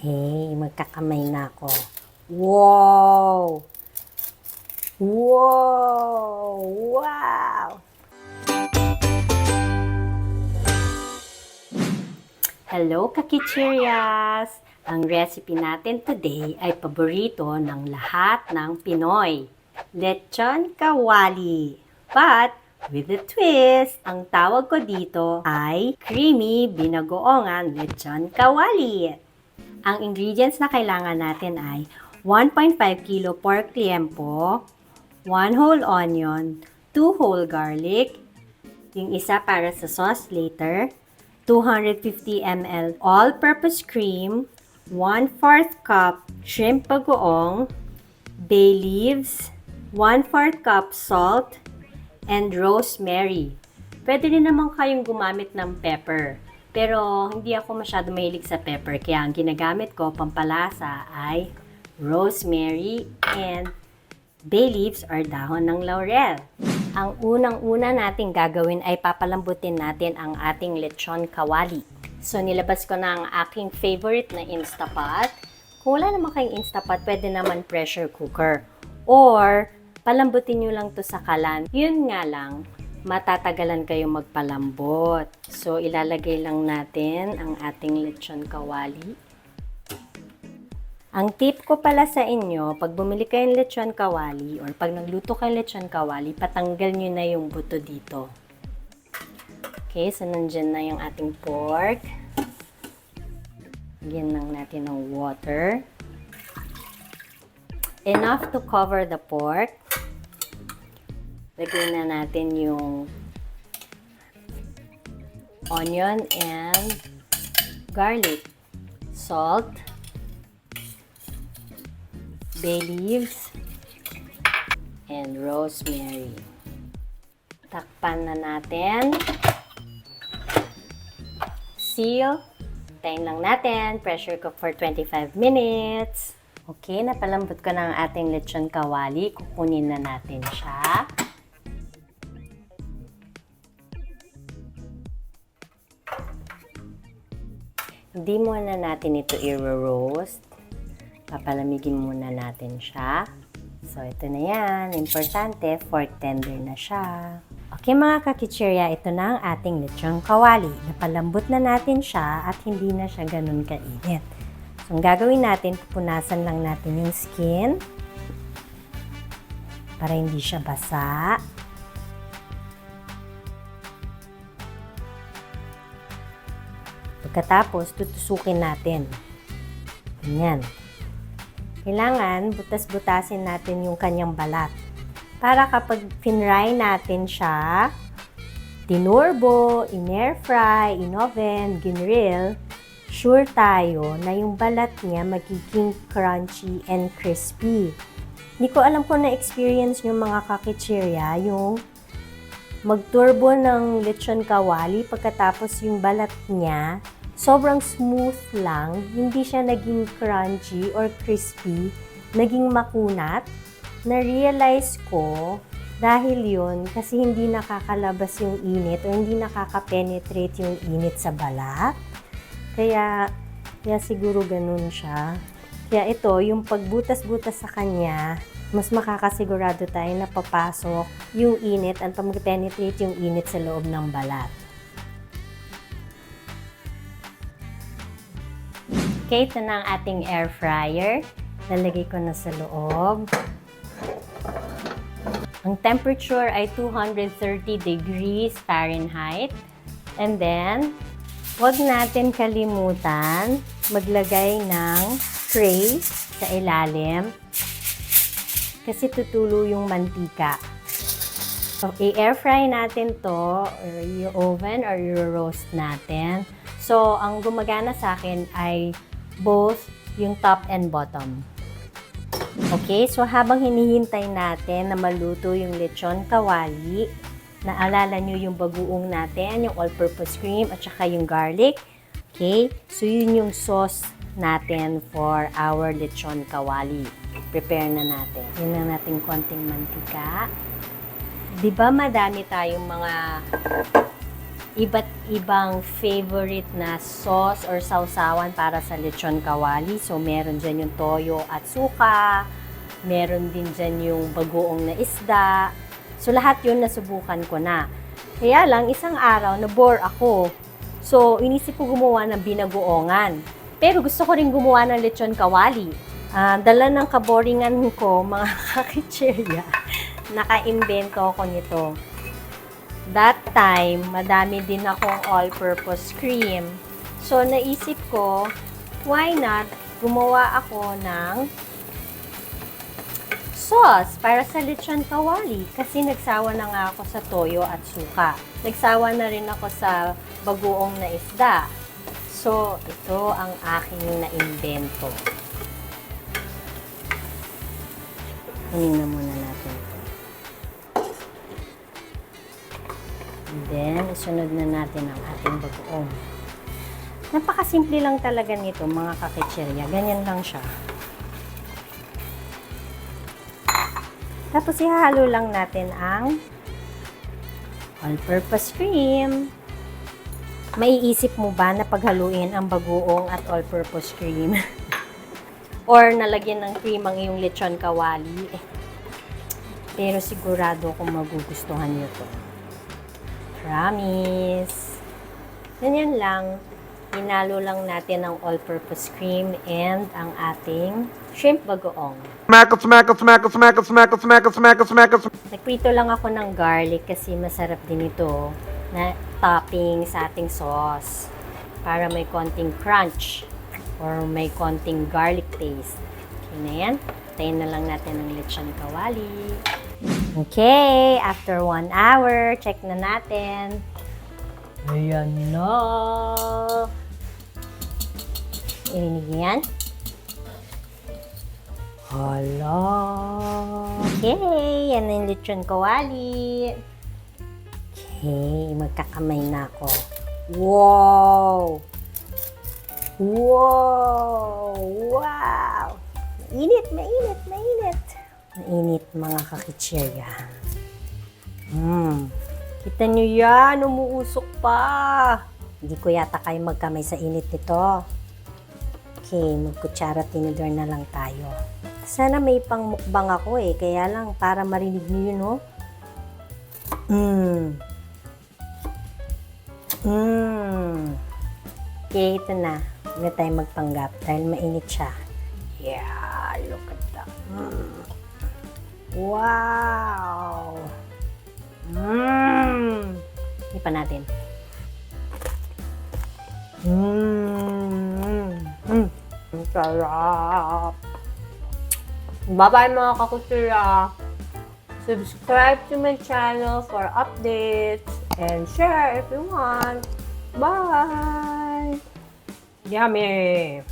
Okay, magkakamay na ako. Wow! Wow! Wow! Hello, Kakichirias! Ang recipe natin today ay paborito ng lahat ng Pinoy. Lechon kawali. But, with a twist, ang tawag ko dito ay creamy binagoongan lechon kawali. Ang ingredients na kailangan natin ay 1.5 kilo pork liempo, 1 whole onion, 2 whole garlic, yung isa para sa sauce later, 250 ml all-purpose cream, 1/4 cup shrimp bagoong, bay leaves, 1/4 cup salt, and rosemary. Pwede rin naman kayong gumamit ng pepper. Pero hindi ako masyado mahilig sa pepper, kaya ang ginagamit ko pampalasa ay rosemary and bay leaves or dahon ng laurel. Ang unang-una nating gagawin ay papalambutin natin ang ating lechon kawali. So nilabas ko na ang aking favorite na Instapot. Kung wala naman kayong Instapot, pwede naman pressure cooker. Or palambutin nyo lang to sa kalan. Yun nga lang, matatagalan kayong magpalambot. So, ilalagay lang natin ang ating lechon kawali. Ang tip ko pala sa inyo, pag bumili kayong lechon kawali or pag nagluto kayong lechon kawali, patanggal nyo na yung buto dito. Okay, so nandyan na yung ating pork. Lagyan lang natin ng water. Enough to cover the pork. Lagyan na natin yung onion and garlic, salt, bay leaves, and rosemary. Takpan na natin. Seal. Tayin lang natin. Pressure cook for 25 minutes. Okay, napalambot ko na ang ating lechon kawali. Kukunin na natin siya. Hindi muna natin ito i-roast. Papalamigin muna natin siya. So, ito na yan. Importante, fork tender na siya. Okay mga kakichirya, ito na ang ating lechon kawali. Napalambot na natin siya at hindi na siya ganun kainit. So, ang gagawin natin, pupunasan lang natin yung skin para hindi siya basa. Pagkatapos, tutusukin natin. Ganyan. Kailangan, butas-butasin natin yung kanyang balat. Para kapag finry natin siya, tinurbo, in-air fry, in-oven, ginrill, sure tayo na yung balat niya magiging crunchy and crispy. Hindi ko alam kung na-experience nyo mga kakichirya, yung magturbo ng lechon kawali pagkatapos yung balat niya sobrang smooth lang, hindi siya naging crunchy or crispy, naging makunat. Na-realize ko dahil yun kasi hindi nakakalabas yung init o hindi nakaka-penetrate yung init sa balat. Kaya siguro ganun siya. Kaya ito, yung pagbutas-butas sa kanya, mas makakasigurado tayo na papasok yung init at mag-penetrate yung init sa loob ng balat. Okay, ito na ang ating air fryer. Lalagay ko na sa loob. Ang temperature ay 230 degrees Fahrenheit. And then, huwag natin kalimutan maglagay ng tray sa ilalim kasi tutulo yung mantika. So, i-air fry natin to or i-oven or i-roast natin. So, ang gumagana sa akin ay both yung top and bottom. Okay, so habang hinihintay natin na maluto yung lechon kawali, naalala nyo yung bagoong natin, yung all-purpose cream at saka yung garlic. Okay, so yun yung sauce natin for our lechon kawali. Prepare na natin. Yun na natin konting mantika. Diba madami tayong mga iba't ibang favorite na sauce or sausawan para sa lechon kawali. So, meron dyan yung toyo at suka. Meron din dyan yung bagoong na isda. So, lahat yun nasubukan ko na. Kaya lang, isang araw, na-bore ako. So, inisip ko gumawa ng binagoongan. Pero gusto ko rin gumawa ng lechon kawali. Dala ng kaboringan ko, mga kakitserya, naka-imbento ako nito. That time, madami din akong all-purpose cream. So, naisip ko, why not gumawa ako ng sauce para sa lechon kawali. Kasi nagsawa na nga ako sa toyo at suka. Nagsawa na rin ako sa bagoong na isda. So, ito ang aking na-imbento. Kunin na muna natin ito. And then, isunod na natin ang ating bagoong. Napakasimple lang talaga nito, mga kakitserya. Ganyan lang siya. Tapos, ihahalo lang natin ang all-purpose cream. Maiisip mo ba na paghaluin ang bagoong at all-purpose cream? Or nalagyan ng cream ang iyong lechon kawali? Pero sigurado kung magugustuhan nyo to. Promise. Ganyan lang. Hinalo lang natin ang all-purpose cream and ang ating shrimp bagoong. Nagprito lang ako ng garlic kasi masarap din ito na topping sa ating sauce para may konting crunch or may konting garlic taste. Okay na yan. Tayin na lang natin ang lechon kawali. Okay, after 1 hour, check na natin. Ayan na. Irinig niyo yan? Hala. Okay, yan na yung lechon kawali. Okay, magkakamay na ako. Wow! Wow! Wow! Mainit, mainit, mainit. Mainit, mga kakitserya. Kita nyo yan, umuusok pa. Hindi ko yata kayo magkamay sa init nito. Okay, magkutsara tinidor na lang tayo. Sana may pangmukbang ako kaya lang para marinig nyo yun, no? Okay, ito na. Huwag na tayo magpanggap dahil mainit siya. Yeah, look at that. Wow! Hindi pa natin. Sarap! Bye-bye mga kakutsura! Subscribe to my channel for updates and share if you want. Bye! Yummy!